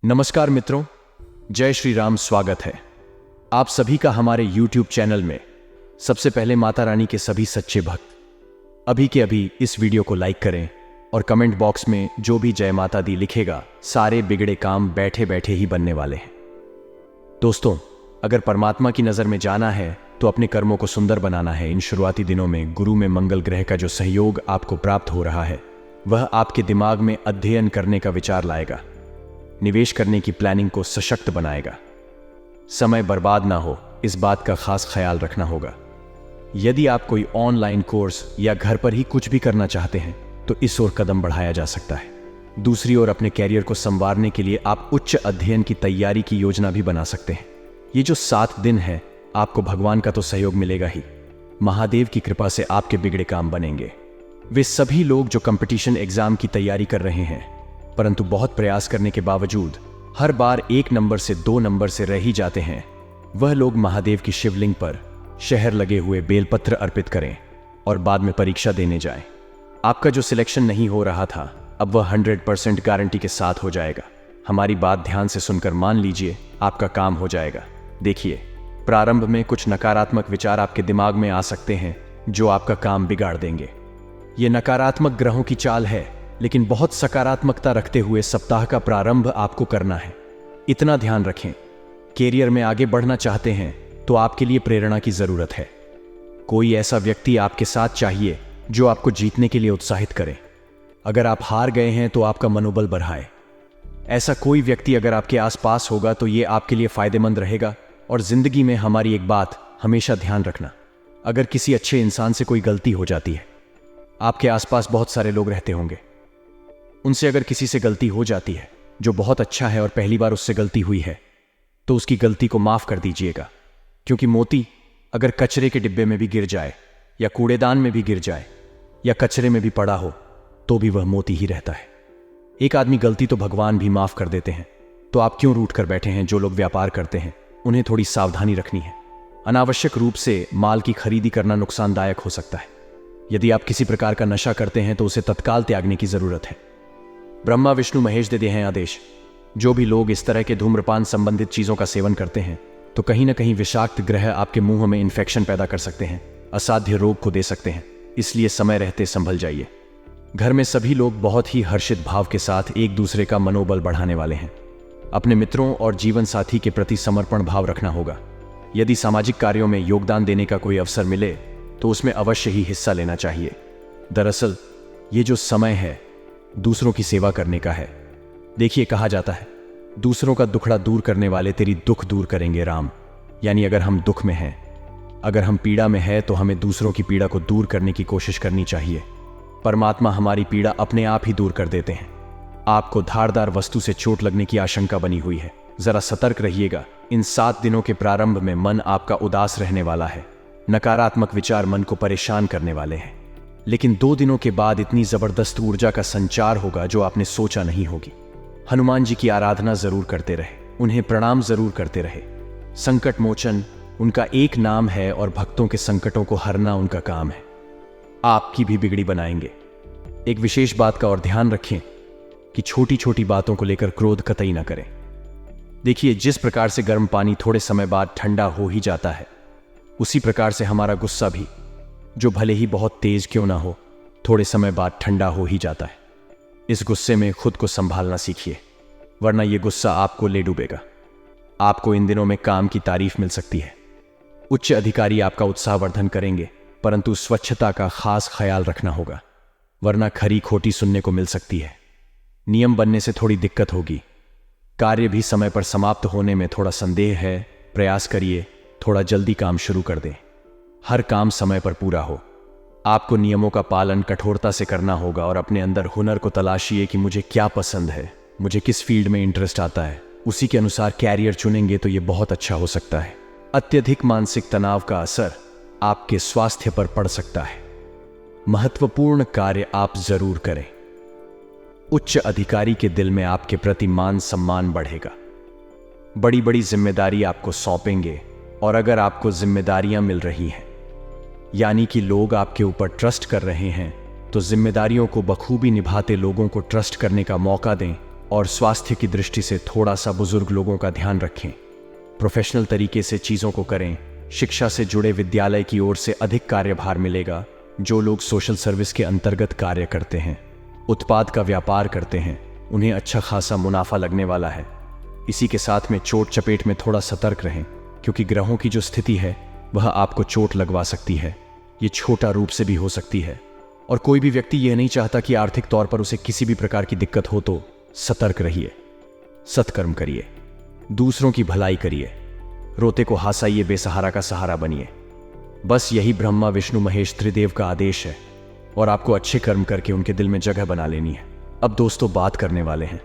नमस्कार मित्रों, जय श्री राम। स्वागत है आप सभी का हमारे YouTube चैनल में। सबसे पहले माता रानी के सभी सच्चे भक्त अभी के अभी इस वीडियो को लाइक करें और कमेंट बॉक्स में जो भी जय माता दी लिखेगा, सारे बिगड़े काम बैठे बैठे ही बनने वाले हैं। दोस्तों, अगर परमात्मा की नज़र में जाना है तो अपने कर्मों को सुंदर बनाना है। इन शुरुआती दिनों में गुरु में मंगल ग्रह का जो सहयोग आपको प्राप्त हो रहा है, वह आपके दिमाग में अध्ययन करने का विचार लाएगा, निवेश करने की प्लानिंग को सशक्त बनाएगा। समय बर्बाद ना हो, इस बात का खास ख्याल रखना होगा। यदि आप कोई ऑनलाइन कोर्स या घर पर ही कुछ भी करना चाहते हैं तो इस ओर कदम बढ़ाया जा सकता है। दूसरी ओर अपने कैरियर को संवारने के लिए आप उच्च अध्ययन की तैयारी की योजना भी बना सकते हैं। ये जो 7 दिन है, आपको भगवान का तो सहयोग मिलेगा ही, महादेव की कृपा से आपके बिगड़े काम बनेंगे। वे सभी लोग जो कंपटीशन एग्जाम की तैयारी कर रहे हैं परंतु बहुत प्रयास करने के बावजूद हर बार 1 नंबर से 2 नंबर से रह ही जाते हैं, वह लोग महादेव की शिवलिंग पर शहर लगे हुए बेलपत्र अर्पित करें और बाद में परीक्षा देने जाएं। आपका जो सिलेक्शन नहीं हो रहा था, अब वह 100% गारंटी के साथ हो जाएगा। हमारी बात ध्यान से सुनकर मान लीजिए, आपका काम हो जाएगा। देखिए, प्रारंभ में कुछ नकारात्मक विचार आपके दिमाग में आ सकते हैं जो आपका काम बिगाड़ देंगे। ये नकारात्मक ग्रहों की चाल है, लेकिन बहुत सकारात्मकता रखते हुए सप्ताह का प्रारंभ आपको करना है। इतना ध्यान रखें, कैरियर में आगे बढ़ना चाहते हैं तो आपके लिए प्रेरणा की जरूरत है। कोई ऐसा व्यक्ति आपके साथ चाहिए जो आपको जीतने के लिए उत्साहित करे। अगर आप हार गए हैं तो आपका मनोबल बढ़ाए। ऐसा कोई व्यक्ति अगर आपके आसपास होगा तो ये आपके लिए फायदेमंद रहेगा। और जिंदगी में हमारी एक बात हमेशा ध्यान रखना, अगर किसी अच्छे इंसान से कोई गलती हो जाती है, आपके आसपास बहुत सारे लोग रहते होंगे, उनसे अगर किसी से गलती हो जाती है जो बहुत अच्छा है और पहली बार उससे गलती हुई है, तो उसकी गलती को माफ कर दीजिएगा। क्योंकि मोती अगर कचरे के डिब्बे में भी गिर जाए या कूड़ेदान में भी गिर जाए या कचरे में भी पड़ा हो तो भी वह मोती ही रहता है। एक आदमी गलती तो भगवान भी माफ कर देते हैं, तो आप क्यों रूठ कर बैठे हैं? जो लोग व्यापार करते हैं उन्हें थोड़ी सावधानी रखनी है। अनावश्यक रूप से माल की खरीदी करना नुकसानदायक हो सकता है। यदि आप किसी प्रकार का नशा करते हैं तो उसे तत्काल त्यागने की जरूरत है। ब्रह्मा विष्णु महेश दे दिए हैं आदेश। जो भी लोग इस तरह के धूम्रपान संबंधित चीजों का सेवन करते हैं तो कहीं ना कहीं विषाक्त ग्रह आपके मुंह में इन्फेक्शन पैदा कर सकते हैं, असाध्य रोग को दे सकते हैं। इसलिए समय रहते संभल जाइए। घर में सभी लोग बहुत ही हर्षित भाव के साथ एक दूसरे का मनोबल बढ़ाने वाले हैं। अपने मित्रों और जीवन साथी के प्रति समर्पण भाव रखना होगा। यदि सामाजिक कार्यों में योगदान देने का कोई अवसर मिले तो उसमें अवश्य ही हिस्सा लेना चाहिए। दरअसल ये जो समय है दूसरों की सेवा करने का है। देखिए, कहा जाता है दूसरों का दुखड़ा दूर करने वाले तेरी दुख दूर करेंगे राम। यानी अगर हम दुख में हैं, अगर हम पीड़ा में हैं, तो हमें दूसरों की पीड़ा को दूर करने की कोशिश करनी चाहिए। परमात्मा हमारी पीड़ा अपने आप ही दूर कर देते हैं। आपको धारदार वस्तु से चोट लगने की आशंका बनी हुई है, जरा सतर्क रहिएगा। इन 7 दिनों के प्रारंभ में मन आपका उदास रहने वाला है। नकारात्मक विचार मन को परेशान करने वाले हैं, लेकिन 2 दिनों के बाद इतनी जबरदस्त ऊर्जा का संचार होगा जो आपने सोचा नहीं होगी। हनुमान जी की आराधना जरूर करते रहे, उन्हें प्रणाम जरूर करते रहे। संकट मोचन उनका एक नाम है और भक्तों के संकटों को हरना उनका काम है। आपकी भी बिगड़ी बनाएंगे। एक विशेष बात का और ध्यान रखें कि छोटी छोटी बातों को लेकर क्रोध कतई ना करें। देखिए, जिस प्रकार से गर्म पानी थोड़े समय बाद ठंडा हो ही जाता है, उसी प्रकार से हमारा गुस्सा भी, जो भले ही बहुत तेज क्यों ना हो, थोड़े समय बाद ठंडा हो ही जाता है। इस गुस्से में खुद को संभालना सीखिए, वरना यह गुस्सा आपको ले डूबेगा। आपको इन दिनों में काम की तारीफ मिल सकती है। उच्च अधिकारी आपका उत्साहवर्धन करेंगे, परंतु स्वच्छता का खास ख्याल रखना होगा, वरना खरी खोटी सुनने को मिल सकती है। नियम बनने से थोड़ी दिक्कत होगी। कार्य भी समय पर समाप्त होने में थोड़ा संदेह है। प्रयास करिए थोड़ा जल्दी काम शुरू कर दें। हर काम समय पर पूरा हो। आपको नियमों का पालन कठोरता से करना होगा और अपने अंदर हुनर को तलाशिए कि मुझे क्या पसंद है, मुझे किस फील्ड में इंटरेस्ट आता है। उसी के अनुसार कैरियर चुनेंगे तो यह बहुत अच्छा हो सकता है। अत्यधिक मानसिक तनाव का असर आपके स्वास्थ्य पर पड़ सकता है। महत्वपूर्ण कार्य आप जरूर करें। उच्च अधिकारी के दिल में आपके प्रति मान सम्मान बढ़ेगा। बड़ी बड़ी जिम्मेदारी आपको सौंपेंगे और अगर आपको जिम्मेदारियां मिल रही हैं, यानी कि लोग आपके ऊपर ट्रस्ट कर रहे हैं, तो जिम्मेदारियों को बखूबी निभाते लोगों को ट्रस्ट करने का मौका दें और स्वास्थ्य की दृष्टि से थोड़ा सा बुजुर्ग लोगों का ध्यान रखें। प्रोफेशनल तरीके से चीज़ों को करें। शिक्षा से जुड़े विद्यालय की ओर से अधिक कार्यभार मिलेगा। जो लोग सोशल सर्विस के अंतर्गत कार्य करते हैं, उत्पाद का व्यापार करते हैं, उन्हें अच्छा खासा मुनाफा लगने वाला है। इसी के साथ में चोट चपेट में थोड़ा सतर्क रहें, क्योंकि ग्रहों की जो स्थिति है वह आपको चोट लगवा सकती है। ये छोटा रूप से भी हो सकती है, और कोई भी व्यक्ति यह नहीं चाहता कि आर्थिक तौर पर उसे किसी भी प्रकार की दिक्कत हो। तो सतर्क रहिए, सत्कर्म करिए, दूसरों की भलाई करिए, रोते को हंसाइए, बेसहारा का सहारा बनिए। बस यही ब्रह्मा विष्णु महेश त्रिदेव का आदेश है, और आपको अच्छे कर्म करके उनके दिल में जगह बना लेनी है। अब दोस्तों बात करने वाले हैं।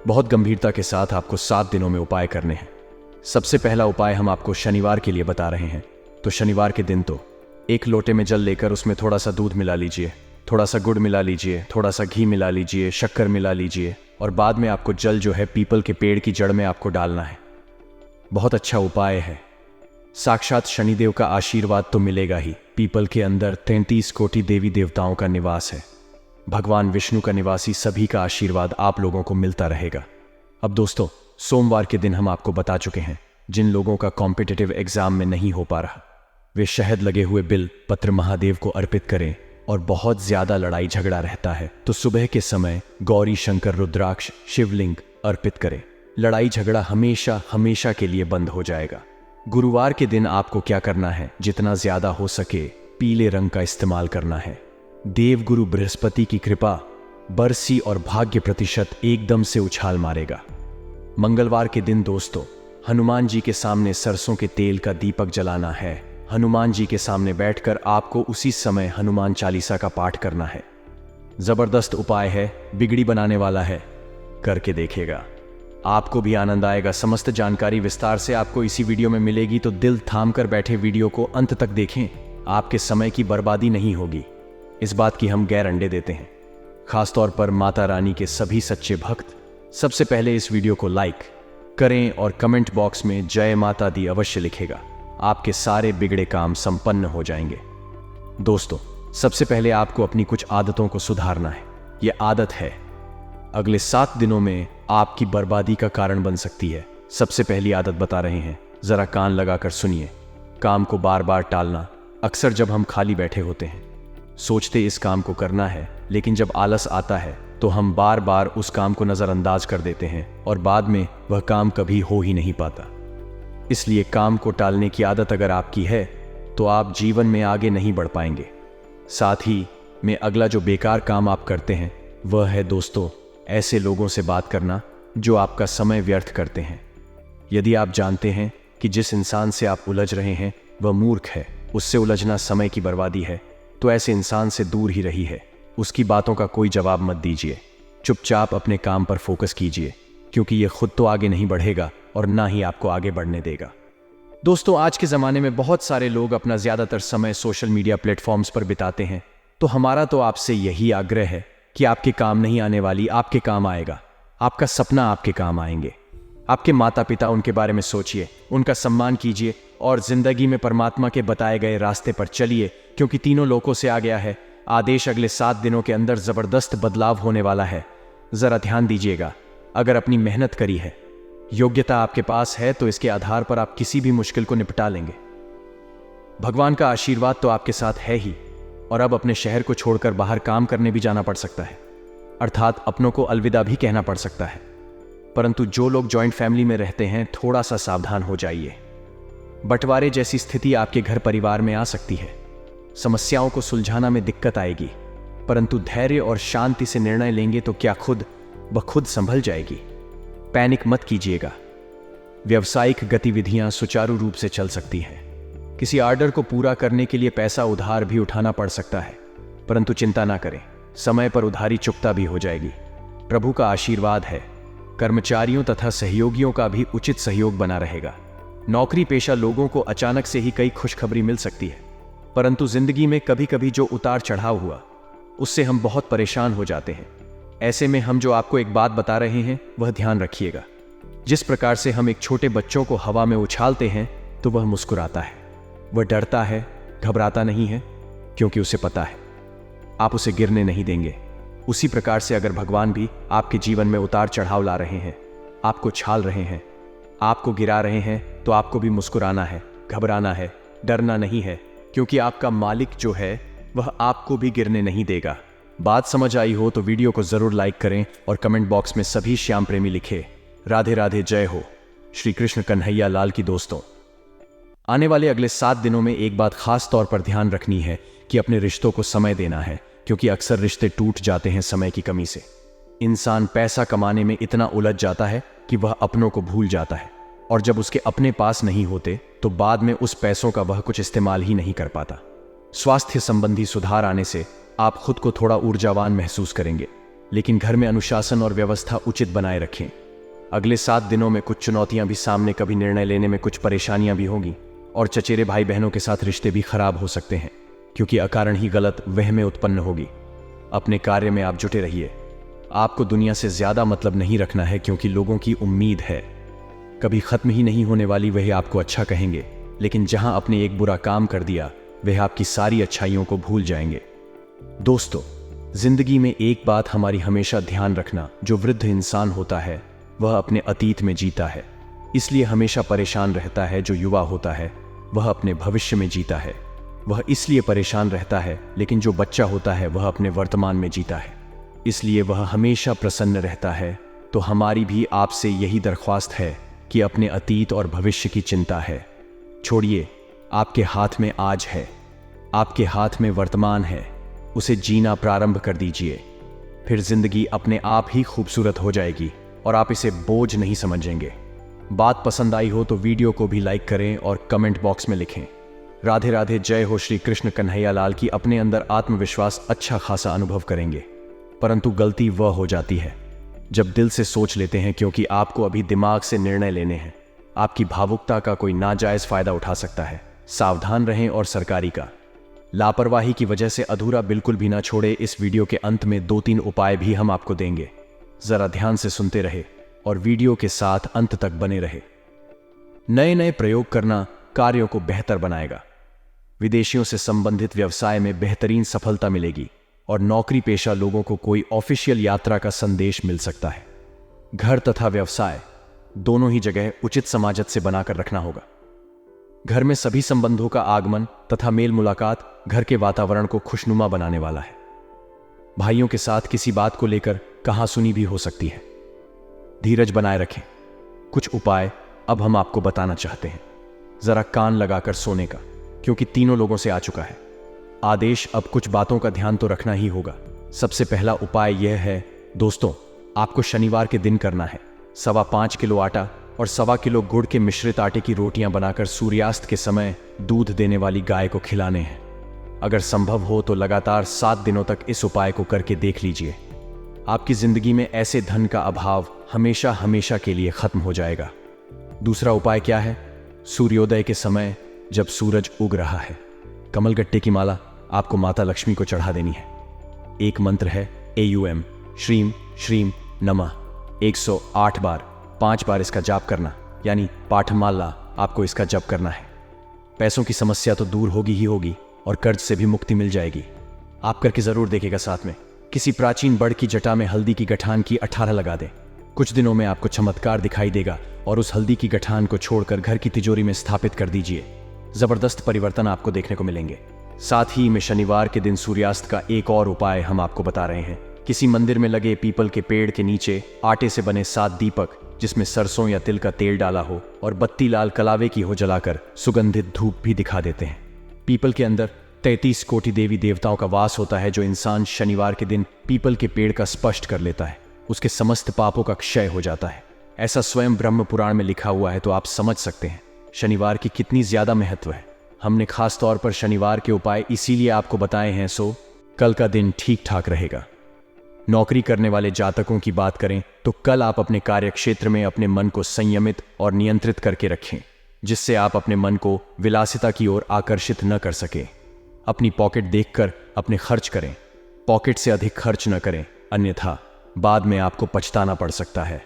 बहुत गंभीरता के साथ आपको 7 दिनों में उपाय करने हैं। सबसे पहला उपाय हम आपको शनिवार के लिए बता रहे हैं। तो शनिवार के दिन तो 1 लोटे में जल लेकर उसमें थोड़ा सा दूध मिला लीजिए, थोड़ा सा गुड़ मिला लीजिए, थोड़ा सा घी मिला लीजिए, शक्कर मिला लीजिए, और बाद में आपको जल जो है पीपल के पेड़ की जड़ में आपको डालना है। बहुत अच्छा उपाय है। साक्षात शनिदेव का आशीर्वाद तो मिलेगा ही। पीपल के अंदर 33 कोटि देवी देवताओं का निवास है। भगवान विष्णु का निवासी सभी का आशीर्वाद आप लोगों को मिलता रहेगा। अब दोस्तों, सोमवार के दिन हम आपको बता चुके हैं, जिन लोगों का कॉम्पिटिटिव एग्जाम में नहीं हो पा रहा, वे शहद लगे हुए बिल पत्र महादेव को अर्पित करें। और बहुत ज्यादा लड़ाई झगड़ा रहता है तो सुबह के समय गौरी शंकर रुद्राक्ष शिवलिंग अर्पित करें। लड़ाई झगड़ा हमेशा हमेशा के लिए बंद हो जाएगा। गुरुवार के दिन आपको क्या करना है, जितना ज्यादा हो सके पीले रंग का इस्तेमाल करना है। देवगुरु बृहस्पति की कृपा, बरसी और भाग्य प्रतिशत एकदम से उछाल मारेगा। मंगलवार के दिन दोस्तों, हनुमान जी के सामने सरसों के तेल का दीपक जलाना है। हनुमान जी के सामने बैठकर आपको उसी समय हनुमान चालीसा का पाठ करना है। जबरदस्त उपाय है, बिगड़ी बनाने वाला है, करके देखेगा, आपको भी आनंद आएगा। समस्त जानकारी विस्तार से आपको इसी वीडियो में मिलेगी, तो दिल थाम कर बैठे वीडियो को अंत तक देखें। आपके समय की बर्बादी नहीं होगी, इस बात की हम गारंटी देते हैं। खासतौर पर माता रानी के सभी सच्चे भक्त सबसे पहले इस वीडियो को लाइक करें और कमेंट बॉक्स में जय माता दी अवश्य लिखेगा। आपके सारे बिगड़े काम संपन्न हो जाएंगे। दोस्तों, सबसे पहले आपको अपनी कुछ आदतों को सुधारना है। यह आदत है, अगले 7 दिनों में आपकी बर्बादी का कारण बन सकती है। सबसे पहली आदत बता रहे हैं, जरा कान लगाकर सुनिए। काम को बार बार टालना। अक्सर जब हम खाली बैठे होते हैं, सोचते इस काम को करना है, लेकिन जब आलस आता है तो हम बार बार उस काम को नजरअंदाज कर देते हैं और बाद में वह काम कभी हो ही नहीं पाता। इसलिए काम को टालने की आदत अगर आपकी है तो आप जीवन में आगे नहीं बढ़ पाएंगे। साथ ही में अगला जो बेकार काम आप करते हैं वह है दोस्तों, ऐसे लोगों से बात करना जो आपका समय व्यर्थ करते हैं। यदि आप जानते हैं कि जिस इंसान से आप उलझ रहे हैं वह मूर्ख है, उससे उलझना समय की बर्बादी है, तो ऐसे इंसान से दूर ही रही है। उसकी बातों का कोई जवाब मत दीजिए, चुपचाप अपने काम पर फोकस कीजिए, क्योंकि यह खुद तो आगे नहीं बढ़ेगा और ना ही आपको आगे बढ़ने देगा। दोस्तों, आज के ज़माने में बहुत सारे लोग अपना ज़्यादातर समय सोशल मीडिया प्लेटफॉर्म्स पर बिताते हैं, तो हमारा तो आपसे यही आग्रह है कि आपके काम नहीं आने वाली आपके काम आएगा। आपका सपना आपके काम आएंगे। आपके माता पिता, उनके बारे में सोचिए, उनका सम्मान कीजिए और जिंदगी में परमात्मा के बताए गए रास्ते पर चलिए, क्योंकि तीनों लोकों से आ गया है आदेश। अगले 7 दिनों के अंदर जबरदस्त बदलाव होने वाला है। जरा ध्यान दीजिएगा। अगर अपनी मेहनत करी है, योग्यता आपके पास है, तो इसके आधार पर आप किसी भी मुश्किल को निपटा लेंगे। भगवान का आशीर्वाद तो आपके साथ है ही, और अब अपने शहर को छोड़कर बाहर काम करने भी जाना पड़ सकता है, अर्थात अपनों को अलविदा भी कहना पड़ सकता है। परंतु जो लोग जॉइंट फैमिली में रहते हैं, थोड़ा सा सावधान हो जाइए। बंटवारे जैसी स्थिति आपके घर परिवार में आ सकती है। समस्याओं को सुलझाना में दिक्कत आएगी, परंतु धैर्य और शांति से निर्णय लेंगे तो क्या खुद ब खुद संभल जाएगी। पैनिक मत कीजिएगा। व्यावसायिक गतिविधियां सुचारू रूप से चल सकती हैं। किसी ऑर्डर को पूरा करने के लिए पैसा उधार भी उठाना पड़ सकता है, परंतु चिंता ना करें, समय पर उधारी चुकता भी हो जाएगी। प्रभु का आशीर्वाद है। कर्मचारियों तथा सहयोगियों का भी उचित सहयोग बना रहेगा। नौकरी पेशा लोगों को अचानक से ही कई खुशखबरी मिल सकती है, परंतु जिंदगी में कभी कभी जो उतार चढ़ाव हुआ उससे हम बहुत परेशान हो जाते हैं। ऐसे में हम जो आपको एक बात बता रहे हैं वह ध्यान रखिएगा। जिस प्रकार से हम एक छोटे बच्चों को हवा में उछालते हैं तो वह मुस्कुराता है, वह डरता है, घबराता नहीं है, क्योंकि उसे पता है आप उसे गिरने नहीं देंगे। उसी प्रकार से अगर भगवान भी आपके जीवन में उतार चढ़ाव ला रहे हैं, आपको छाल रहे हैं, आपको गिरा रहे हैं, तो आपको भी मुस्कुराना है, घबराना है, डरना नहीं है, क्योंकि आपका मालिक जो है वह आपको भी गिरने नहीं देगा। बात समझ आई हो तो वीडियो को जरूर लाइक करें और कमेंट बॉक्स में सभी श्याम प्रेमी लिखे राधे राधे, जय हो श्री कृष्ण कन्हैया लाल की। दोस्तों, आने वाले अगले 7 दिनों में एक बात खास तौर पर ध्यान रखनी है कि अपने रिश्तों को समय देना है, क्योंकि अक्सर रिश्ते टूट जाते हैं समय की कमी से। इंसान पैसा कमाने में इतना उलझ जाता है कि वह अपनों को भूल जाता है, और जब उसके अपने पास नहीं होते तो बाद में उस पैसों का वह कुछ इस्तेमाल ही नहीं कर पाता। स्वास्थ्य संबंधी सुधार आने से आप खुद को थोड़ा ऊर्जावान महसूस करेंगे, लेकिन घर में अनुशासन और व्यवस्था उचित बनाए रखें। अगले 7 दिनों में कुछ चुनौतियां भी सामने, कभी निर्णय लेने में कुछ परेशानियां भी होंगी, और चचेरे भाई बहनों के साथ रिश्ते भी खराब हो सकते हैं, क्योंकि अकारण ही गलत वहमें उत्पन्न होगी। अपने कार्य में आप जुटे रहिए। आपको दुनिया से ज्यादा मतलब नहीं रखना है, क्योंकि लोगों की उम्मीद है कभी खत्म ही नहीं होने वाली। वह आपको अच्छा कहेंगे, लेकिन जहां आपने एक बुरा काम कर दिया वह आपकी सारी अच्छाइयों को भूल जाएंगे। दोस्तों, जिंदगी में एक बात हमारी हमेशा ध्यान रखना, जो वृद्ध इंसान होता है वह अपने अतीत में जीता है, इसलिए हमेशा परेशान रहता है। जो युवा होता है वह अपने भविष्य में जीता है, वह इसलिए परेशान रहता है। लेकिन जो बच्चा होता है वह अपने वर्तमान में जीता है, इसलिए वह हमेशा प्रसन्न रहता है। तो हमारी भी आपसे यही दरख्वास्त है कि अपने अतीत और भविष्य की चिंता है छोड़िए। आपके हाथ में आज है, आपके हाथ में वर्तमान है, उसे जीना प्रारंभ कर दीजिए। फिर जिंदगी अपने आप ही खूबसूरत हो जाएगी और आप इसे बोझ नहीं समझेंगे। बात पसंद आई हो तो वीडियो को भी लाइक करें और कमेंट बॉक्स में लिखें राधे राधे, जय हो श्री कृष्ण कन्हैया लाल की। अपने अंदर आत्मविश्वास अच्छा खासा अनुभव करेंगे, परंतु गलती वह हो जाती है जब दिल से सोच लेते हैं, क्योंकि आपको अभी दिमाग से निर्णय लेने हैं। आपकी भावुकता का कोई नाजायज फायदा उठा सकता है। सावधान रहें। और सरकारी का लापरवाही की वजह से अधूरा बिल्कुल भी ना छोड़े। इस वीडियो के अंत में 2-3 उपाय भी हम आपको देंगे, जरा ध्यान से सुनते रहे और वीडियो के साथ अंत तक बने रहे। नए नए प्रयोग करना कार्यों को बेहतर बनाएगा। विदेशियों से संबंधित व्यवसाय में बेहतरीन सफलता मिलेगी और नौकरी पेशा लोगों को कोई ऑफिशियल यात्रा का संदेश मिल सकता है। घर तथा व्यवसाय दोनों ही जगह उचित समाजत से बनाकर रखना होगा। घर में सभी संबंधों का आगमन तथा मेल मुलाकात घर के वातावरण को खुशनुमा बनाने वाला है। भाइयों के साथ किसी बात को लेकर कहासुनी भी हो सकती है। धीरज बनाए रखें। कुछ उपाय अब हम आपको बताना चाहते हैं, जरा कान लगाकर सोने का, क्योंकि तीनों लोगों से आ चुका है आदेश। अब कुछ बातों का ध्यान तो रखना ही होगा। सबसे पहला उपाय यह है दोस्तों, आपको शनिवार के दिन करना है 5.25 किलो आटा और 1.25 किलो गुड़ के मिश्रित आटे की रोटियां बनाकर सूर्यास्त के समय दूध देने वाली गाय को खिलाने हैं। अगर संभव हो तो लगातार 7 दिनों तक इस उपाय को करके देख लीजिए। आपकी जिंदगी में ऐसे धन का अभाव हमेशा हमेशा के लिए खत्म हो जाएगा। दूसरा उपाय क्या है? सूर्योदय के समय जब सूरज उग रहा है, कमलगट्टे की माला आपको माता लक्ष्मी को चढ़ा देनी है। एक मंत्र है AUM श्रीम श्रीम नमः 108 बार, 5 बार इसका जाप करना, यानी पाठमाला आपको इसका जप करना है। पैसों की समस्या तो दूर होगी ही होगी और कर्ज से भी मुक्ति मिल जाएगी। आप करके जरूर देखिएगा। साथ में किसी प्राचीन बड़ की जटा में हल्दी की गठान की 18 लगा दें। कुछ दिनों में आपको चमत्कार दिखाई देगा और उस हल्दी की गठान को छोड़कर घर की तिजोरी में स्थापित कर दीजिए। जबरदस्त परिवर्तन आपको देखने को मिलेंगे। साथ ही में शनिवार के दिन सूर्यास्त का एक और उपाय हम आपको बता रहे हैं। किसी मंदिर में लगे पीपल के पेड़ के नीचे आटे से बने 7 दीपक, जिसमें सरसों या तिल का तेल डाला हो और बत्ती लाल कलावे की हो, जलाकर सुगंधित धूप भी दिखा देते हैं। पीपल के अंदर 33 कोटि देवी देवताओं का वास होता है। जो इंसान शनिवार के दिन पीपल के पेड़ का स्पष्ट कर लेता है, उसके समस्त पापों का क्षय हो जाता है। ऐसा स्वयं ब्रह्म पुराण में लिखा हुआ है, तो आप समझ सकते हैं शनिवार की कितनी ज्यादा महत्व है। हमने खास तौर पर शनिवार के उपाय इसीलिए आपको बताए हैं, सो कल का दिन ठीक ठाक रहेगा। नौकरी करने वाले जातकों की बात करें तो कल आप अपने कार्य क्षेत्र में अपने मन को संयमित और नियंत्रित करके रखें, जिससे आप अपने मन को विलासिता की ओर आकर्षित न कर सके। अपनी पॉकेट देखकर अपने खर्च करें, पॉकेट से अधिक खर्च न करें, अन्यथा बाद में आपको पछताना पड़ सकता है।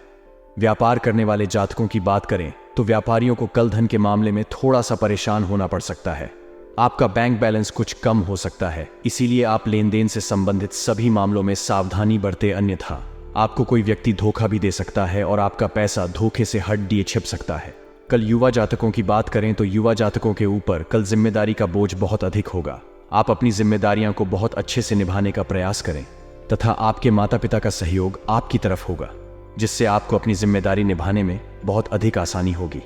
व्यापार करने वाले जातकों की बात करें तो व्यापारियों को कल धन के मामले में थोड़ा सा परेशान होना पड़ सकता है। आपका बैंक बैलेंस कुछ कम हो सकता है, इसीलिए आप लेन देन से संबंधित सभी मामलों में सावधानी बरतें, अन्यथा आपको कोई व्यक्ति धोखा भी दे सकता है और आपका पैसा धोखे से हट दिए छिप सकता है। कल युवा जातकों की बात करें तो युवा जातकों के ऊपर कल जिम्मेदारी का बोझ बहुत अधिक होगा। आप अपनी जिम्मेदारियों को बहुत अच्छे से निभाने का प्रयास करें तथा आपके माता पिता का सहयोग आपकी तरफ होगा, जिससे आपको अपनी जिम्मेदारी निभाने में बहुत अधिक आसानी होगी।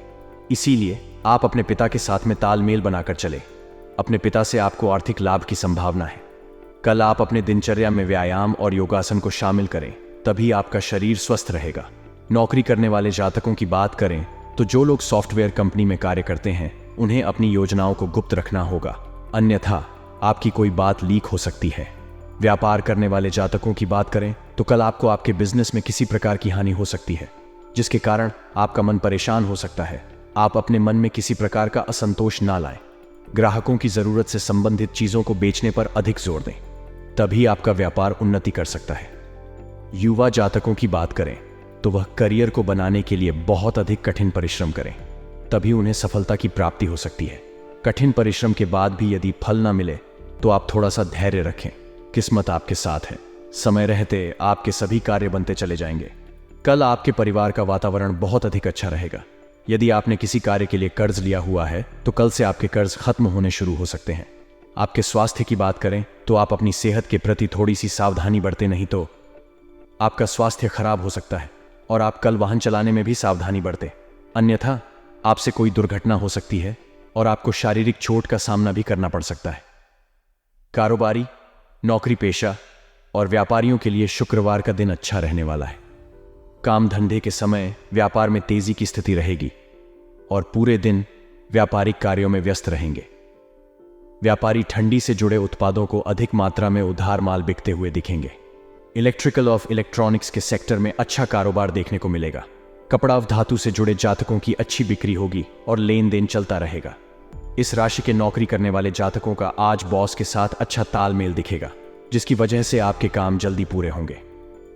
इसीलिए आप अपने पिता के साथ में तालमेल बनाकर चले। अपने पिता से आपको आर्थिक लाभ की संभावना है। कल आप अपने दिनचर्या में व्यायाम और योगासन को शामिल करें, तभी आपका शरीर स्वस्थ रहेगा। नौकरी करने वाले जातकों की बात करें तो जो लोग सॉफ्टवेयर कंपनी में कार्य करते हैं उन्हें अपनी योजनाओं को गुप्त रखना होगा, अन्यथा आपकी कोई बात लीक हो सकती है। व्यापार करने वाले जातकों की बात करें तो कल आपको आपके बिजनेस में किसी प्रकार की हानि हो सकती है, जिसके कारण आपका मन परेशान हो सकता है। आप अपने मन में किसी प्रकार का असंतोष ना लाएं। ग्राहकों की जरूरत से संबंधित चीजों को बेचने पर अधिक जोर दें, तभी आपका व्यापार उन्नति कर सकता है। युवा जातकों की बात करें तो वह करियर को बनाने के लिए बहुत अधिक कठिन परिश्रम करें, तभी उन्हें सफलता की प्राप्ति हो सकती है। कठिन परिश्रम के बाद भी यदि फल ना मिले तो आप थोड़ा सा धैर्य रखें, किस्मत आपके साथ है। समय रहते आपके सभी कार्य बनते चले जाएंगे। कल आपके परिवार का वातावरण बहुत अधिक अच्छा रहेगा। यदि आपने किसी कार्य के लिए कर्ज लिया हुआ है तो कल से आपके कर्ज खत्म होने शुरू हो सकते हैं। आपके स्वास्थ्य की बात करें तो आप अपनी सेहत के प्रति थोड़ी सी सावधानी बरतें, नहीं तो आपका स्वास्थ्य खराब हो सकता है। और आप कल वाहन चलाने में भी सावधानी बरतें, अन्यथा आपसे कोई दुर्घटना हो सकती है और आपको शारीरिक चोट का सामना भी करना पड़ सकता है। कारोबारी, नौकरी पेशा और व्यापारियों के लिए शुक्रवार का दिन अच्छा रहने वाला है। काम धंधे के समय व्यापार में तेजी की स्थिति रहेगी और पूरे दिन व्यापारिक कार्यों में व्यस्त रहेंगे। व्यापारी ठंडी से जुड़े उत्पादों को अधिक मात्रा में उधार माल बिकते हुए दिखेंगे। इलेक्ट्रिकल और इलेक्ट्रॉनिक्स के सेक्टर में अच्छा कारोबार देखने को मिलेगा। कपड़ा धातु से जुड़े जातकों की अच्छी बिक्री होगी और लेन देन चलता रहेगा। इस राशि के नौकरी करने वाले जातकों का आज बॉस के साथ अच्छा तालमेल दिखेगा, जिसकी वजह से आपके काम जल्दी पूरे होंगे।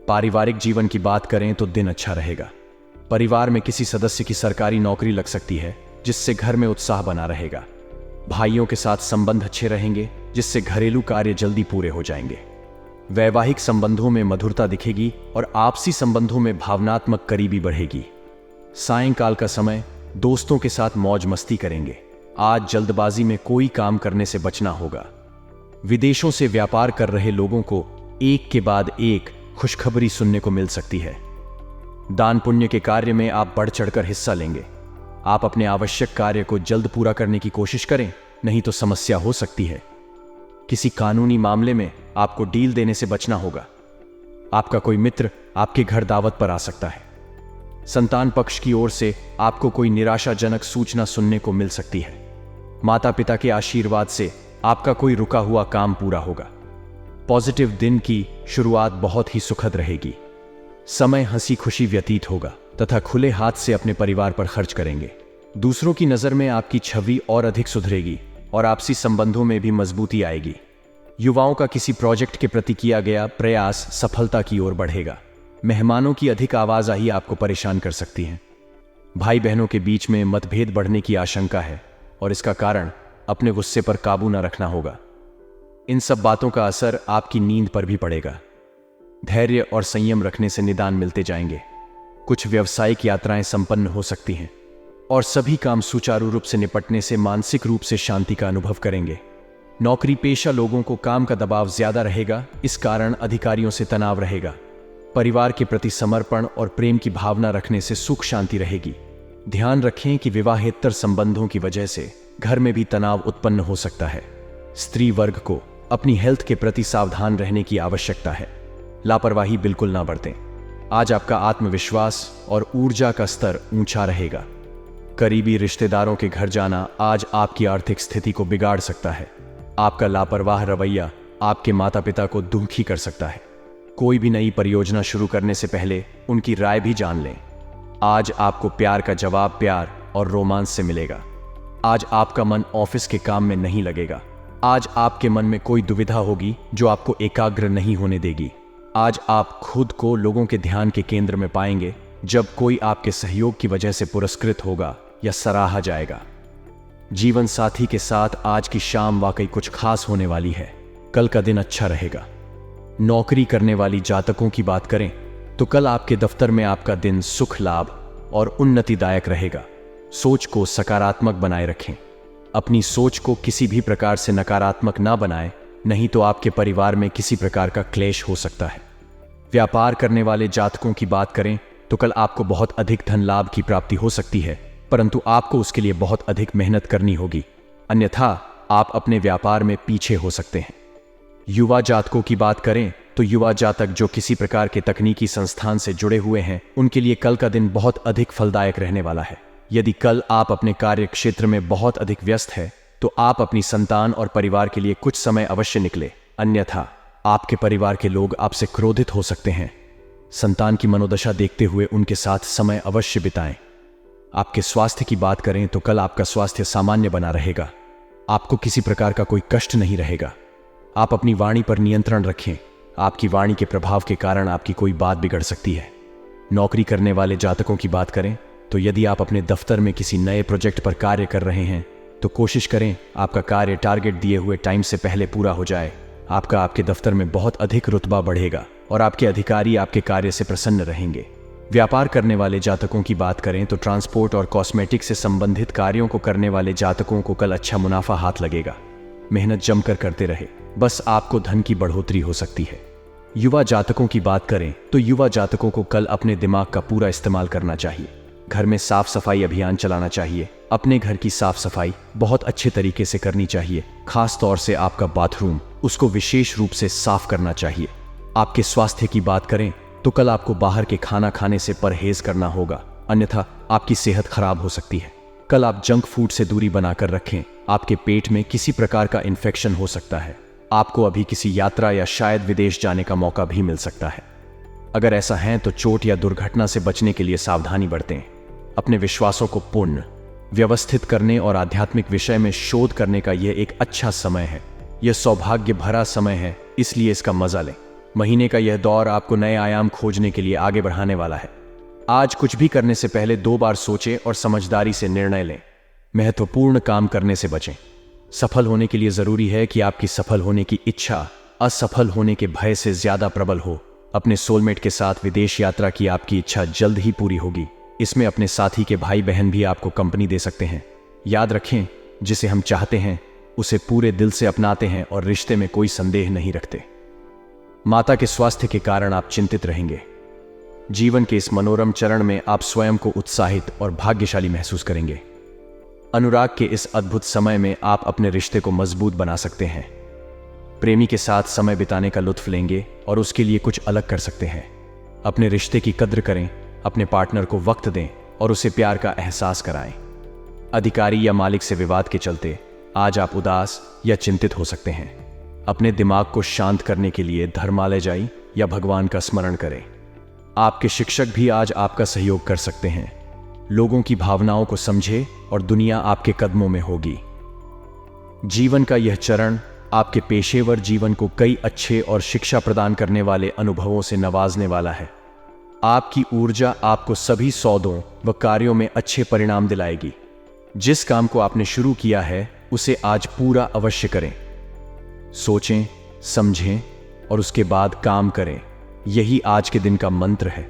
पारिवारिक जीवन की बात करें तो दिन अच्छा रहेगा। परिवार में किसी सदस्य की सरकारी नौकरी लग सकती है, जिससे घर में उत्साह बना रहेगा। भाइयों के साथ संबंध अच्छे रहेंगे, जिससे घरेलू कार्य जल्दी पूरे हो जाएंगे। वैवाहिक संबंधों में मधुरता दिखेगी और आपसी संबंधों में भावनात्मक करीबी बढ़ेगी। सायंकाल का समय दोस्तों के साथ मौज मस्ती करेंगे। आज जल्दबाजी में कोई काम करने से बचना होगा। विदेशों से व्यापार कर रहे लोगों को एक के बाद एक खुशखबरी सुनने को मिल सकती है। दान पुण्य के कार्य में आप बढ़ चढ़कर हिस्सा लेंगे। आप अपने आवश्यक कार्य को जल्द पूरा करने की कोशिश करें, नहीं तो समस्या हो सकती है। किसी कानूनी मामले में आपको डील देने से बचना होगा। आपका कोई मित्र आपके घर दावत पर आ सकता है। संतान पक्ष की ओर से आपको कोई निराशाजनक सूचना सुनने को मिल सकती है। माता पिता के आशीर्वाद से आपका कोई रुका हुआ काम पूरा होगा। पॉजिटिव दिन की शुरुआत बहुत ही सुखद रहेगी। समय हंसी खुशी व्यतीत होगा तथा खुले हाथ से अपने परिवार पर खर्च करेंगे। दूसरों की नजर में आपकी छवि और अधिक सुधरेगी और आपसी संबंधों में भी मजबूती आएगी। युवाओं का किसी प्रोजेक्ट के प्रति किया गया प्रयास सफलता की ओर बढ़ेगा। मेहमानों की अधिक आवाजाही आपको परेशान कर सकती है। भाई बहनों के बीच में मतभेद बढ़ने की आशंका है और इसका कारण अपने गुस्से पर काबू न रखना होगा। इन सब बातों का असर आपकी नींद पर भी पड़ेगा। धैर्य और संयम रखने से निदान मिलते जाएंगे। कुछ व्यावसायिक यात्राएं संपन्न हो सकती हैं और सभी काम सुचारू रूप से निपटने से मानसिक रूप से शांति का अनुभव करेंगे। नौकरी पेशा लोगों को काम का दबाव ज्यादा रहेगा, इस कारण अधिकारियों से तनाव रहेगा। परिवार के प्रति समर्पण और प्रेम की भावना रखने से सुख शांति रहेगी। ध्यान रखें कि विवाहेतर संबंधों की वजह से घर में भी तनाव उत्पन्न हो सकता है। स्त्री वर्ग को अपनी हेल्थ के प्रति सावधान रहने की आवश्यकता है। लापरवाही बिल्कुल ना बरतें। आज आपका आत्मविश्वास और ऊर्जा का स्तर ऊंचा रहेगा। करीबी रिश्तेदारों के घर जाना आज आपकी आर्थिक स्थिति को बिगाड़ सकता है। आपका लापरवाह रवैया आपके माता पिता को दुखी कर सकता है। कोई भी नई परियोजना शुरू करने से पहले उनकी राय भी जान लें। आज आपको प्यार का जवाब प्यार और रोमांस से मिलेगा। आज आपका मन ऑफिस के काम में नहीं लगेगा। आज आपके मन में कोई दुविधा होगी जो आपको एकाग्र नहीं होने देगी। आज आप खुद को लोगों के ध्यान के केंद्र में पाएंगे जब कोई आपके सहयोग की वजह से पुरस्कृत होगा या सराहा जाएगा। जीवन साथी के साथ आज की शाम वाकई कुछ खास होने वाली है। कल का दिन अच्छा रहेगा। नौकरी करने वाली जातकों की बात करें तो कल आपके दफ्तर में आपका दिन सुख, लाभ और उन्नतिदायक रहेगा। सोच को सकारात्मक बनाए रखें। अपनी सोच को किसी भी प्रकार से नकारात्मक ना बनाएं, नहीं तो आपके परिवार में किसी प्रकार का क्लेश हो सकता है। व्यापार करने वाले जातकों की बात करें तो कल आपको बहुत अधिक धन लाभ की प्राप्ति हो सकती है, परंतु आपको उसके लिए बहुत अधिक मेहनत करनी होगी, अन्यथा आप अपने व्यापार में पीछे हो सकते हैं। युवा जातकों की बात करें तो युवा जातक जो किसी प्रकार के तकनीकी संस्थान से जुड़े हुए हैं, उनके लिए कल का दिन बहुत अधिक फलदायक रहने वाला है। यदि कल आप अपने कार्य क्षेत्र में बहुत अधिक व्यस्त है तो आप अपनी संतान और परिवार के लिए कुछ समय अवश्य निकले, अन्यथा आपके परिवार के लोग आपसे क्रोधित हो सकते हैं। संतान की मनोदशा देखते हुए उनके साथ समय अवश्य बिताएं। आपके स्वास्थ्य की बात करें तो कल आपका स्वास्थ्य सामान्य बना रहेगा। आपको किसी प्रकार का कोई कष्ट नहीं रहेगा। आप अपनी वाणी पर नियंत्रण रखें। आपकी वाणी के प्रभाव के कारण आपकी कोई बात बिगड़ सकती है। नौकरी करने वाले जातकों की बात करें तो यदि आप अपने दफ्तर में किसी नए प्रोजेक्ट पर कार्य कर रहे हैं तो कोशिश करें आपका कार्य टारगेट दिए हुए टाइम से पहले पूरा हो जाए। आपके दफ्तर में बहुत अधिक रुतबा बढ़ेगा और आपके अधिकारी आपके कार्य से प्रसन्न रहेंगे। व्यापार करने वाले जातकों की बात करें तो ट्रांसपोर्ट और कॉस्मेटिक से संबंधित कार्यों को करने वाले जातकों को कल अच्छा मुनाफा हाथ लगेगा। मेहनत जमकर करते रहे, बस आपको धन की बढ़ोतरी हो सकती है। युवा जातकों की बात करें तो युवा जातकों को कल अपने दिमाग का पूरा इस्तेमाल करना चाहिए। घर में साफ सफाई अभियान चलाना चाहिए। अपने घर की साफ सफाई बहुत अच्छे तरीके से करनी चाहिए। खास तौर से आपका बाथरूम, उसको विशेष रूप से साफ करना चाहिए। आपके स्वास्थ्य की बात करें तो कल आपको बाहर के खाना खाने से परहेज करना होगा, अन्यथा आपकी सेहत खराब हो सकती है। कल आप जंक फूड से दूरी बनाकर रखें। आपके पेट में किसी प्रकार का इन्फेक्शन हो सकता है। आपको अभी किसी यात्रा या शायद विदेश जाने का मौका भी मिल सकता है। अगर ऐसा है तो चोट या दुर्घटना से बचने के लिए सावधानी बरतें। अपने विश्वासों को पूर्ण व्यवस्थित करने और आध्यात्मिक विषय में शोध करने का यह एक अच्छा समय है। यह सौभाग्य भरा समय है, इसलिए इसका मजा लें। महीने का यह दौर आपको नए आयाम खोजने के लिए आगे बढ़ाने वाला है। आज कुछ भी करने से पहले 2 बार सोचें और समझदारी से निर्णय लें। महत्वपूर्ण काम करने से बचें। सफल होने के लिए जरूरी है कि आपकी सफल होने की इच्छा असफल होने के भय से ज्यादा प्रबल हो। अपने सोलमेट के साथ विदेश यात्रा की आपकी इच्छा जल्द ही पूरी होगी। इसमें अपने साथी के भाई बहन भी आपको कंपनी दे सकते हैं। याद रखें, जिसे हम चाहते हैं उसे पूरे दिल से अपनाते हैं और रिश्ते में कोई संदेह नहीं रखते। माता के स्वास्थ्य के कारण आप चिंतित रहेंगे। जीवन के इस मनोरम चरण में आप स्वयं को उत्साहित और भाग्यशाली महसूस करेंगे। अनुराग के इस अद्भुत समय में आप अपने रिश्ते को मजबूत बना सकते हैं। प्रेमी के साथ समय बिताने का लुत्फ लेंगे और उसके लिए कुछ अलग कर सकते हैं। अपने रिश्ते की कद्र करें, अपने पार्टनर को वक्त दें और उसे प्यार का एहसास कराएं। अधिकारी या मालिक से विवाद के चलते आज आप उदास या चिंतित हो सकते हैं। अपने दिमाग को शांत करने के लिए धर्मालय जाएं या भगवान का स्मरण करें। आपके शिक्षक भी आज आपका सहयोग कर सकते हैं। लोगों की भावनाओं को समझें और दुनिया आपके कदमों में होगी। जीवन का यह चरण आपके पेशेवर जीवन को कई अच्छे और शिक्षा प्रदान करने वाले अनुभवों से नवाजने वाला है। आपकी ऊर्जा आपको सभी सौदों व कार्यों में अच्छे परिणाम दिलाएगी। जिस काम को आपने शुरू किया है उसे आज पूरा अवश्य करें। सोचें, समझें और उसके बाद काम करें। यही आज के दिन का मंत्र है।